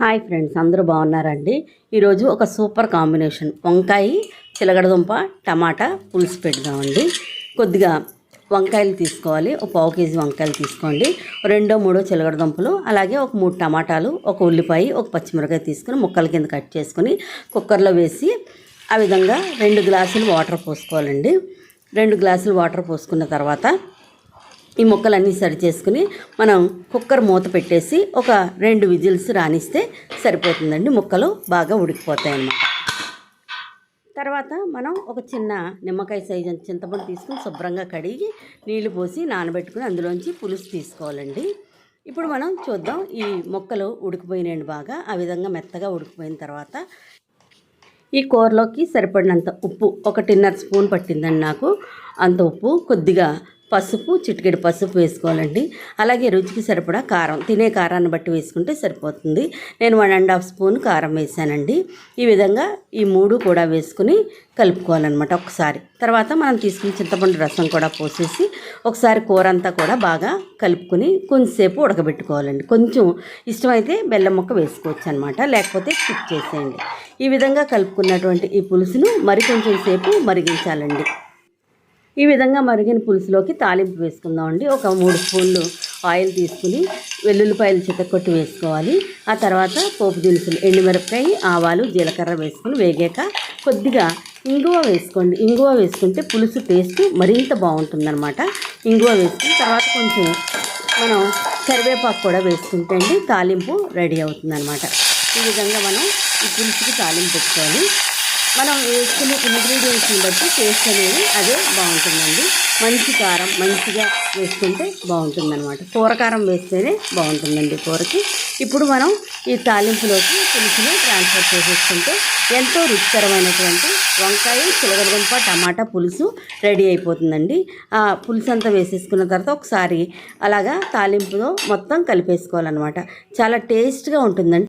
Hi friends, అందరూ బాగున్నారండి. ఈరోజు ఒక సూపర్ కాంబినేషన్ వంకాయ చిలగడదుంప టమాటా పులుసు పెడదామండి. కొద్దిగా వంకాయలు తీసుకోవాలి, ఒక పావు కేజీ వంకాయలు తీసుకోండి. రెండో మూడో చిలగడదుంపలు, అలాగే ఒక 3 టమాటాలు, ఒక ఉల్లిపాయ, ఒక పచ్చిమిరకాయ తీసుకుని ముక్కల కింద కట్ చేసుకుని కుక్కర్లో వేసి ఆ విధంగా 2 గ్లాసులు వాటర్ పోసుకోవాలండి. 2 గ్లాసులు వాటర్ పోసుకున్న తర్వాత ఈ ముక్కలన్నీ సరి చేసుకుని మనం కుక్కర్ మూత పెట్టేసి ఒక 2 విజిల్స్ రానిస్తే సరిపోతుందండి. ముక్కలు బాగా ఉడికిపోతాయి అన్నమాట. తర్వాత మనం ఒక చిన్న నిమ్మకాయ సైజు చింతపండు తీసుకుని శుభ్రంగా కడిగి నీళ్లు పోసి నానబెట్టుకుని అందులోంచి పులుసు తీసుకోవాలండి. ఇప్పుడు మనం చూద్దాం, ఈ ముక్కలు ఉడికిపోయినాయండి బాగా. ఆ విధంగా మెత్తగా ఉడికిపోయిన తర్వాత ఈ కూరలోకి సరిపడినంత ఉప్పు, 1.5 స్పూన్ పట్టిందండి నాకు. అంత ఉప్పు, కొద్దిగా పసుపు, చిటికెడు పసుపు వేసుకోవాలండి. అలాగే రుచికి సరిపడా కారం, తినే కారాన్ని బట్టి వేసుకుంటే సరిపోతుంది. నేను 1.5 స్పూన్ కారం వేసానండి. ఈ విధంగా ఈ 3 కూడా వేసుకుని కలుపుకోవాలన్నమాట ఒకసారి. తర్వాత మనం తీసుకుని చింతపండు రసం కూడా పోసేసి ఒకసారి కూర అంతా కూడా బాగా కలుపుకొని కొంచెంసేపు ఉడకబెట్టుకోవాలండి. కొంచెం ఇష్టమైతే బెల్లం ముక్క వేసుకోవచ్చు అనమాట, లేకపోతే స్కిప్ చేసేయండి. ఈ విధంగా కలుపుకున్నటువంటి ఈ పులుసును మరి కొంచెం సేపు మరిగించాలండి. ఈ విధంగా మరిగిన పులుసులోకి తాలింపు వేసుకుందామండి. ఒక 3 స్పూన్లు ఆయిల్ తీసుకుని వెల్లుల్లిపాయలు చితక్కొట్టి వేసుకోవాలి. ఆ తర్వాత పోపు దినుసులు, ఎండుమిరపకాయ, ఆవాలు, జీలకర్ర వేసుకుని వేగాక కొద్దిగా ఇంగువ వేసుకోండి. ఇంగువ వేసుకుంటే పులుసు టేస్ట్ మరింత బాగుంటుందన్నమాట. ఇంగువ వేసుకుని తర్వాత కొంచెం మనం కరివేపాకు కూడా వేసుకుంటే అండి తాలింపు రెడీ అవుతుందన్నమాట. ఈ విధంగా మనం ఈ పులుసుకి తాలింపు పెట్టుకోవాలి. మనం వేసుకునే ఇంగ్రీడియంట్స్ని బట్టి టేస్ట్ అనేది అదే బాగుంటుందండి. మంచి కారం మంచిగా వేసుకుంటే బాగుంటుందన్నమాట. కూర కారం వేస్తేనే బాగుంటుందండి కూరకి. ఇప్పుడు మనం ఈ తాలింపులోకి పులుసుని ట్రాన్స్ఫర్ చేసేసుకుంటే ఎంతో రుచికరమైనటువంటి వంకాయ చిలగడదుంప టమాటా పులుసు రెడీ అయిపోతుందండి. ఆ పులుసు అంతా వేసేసుకున్న తర్వాత ఒకసారి అలాగా తాలింపులో మొత్తం కలిపేసుకోవాలన్నమాట. చాలా టేస్ట్గా ఉంటుందండి.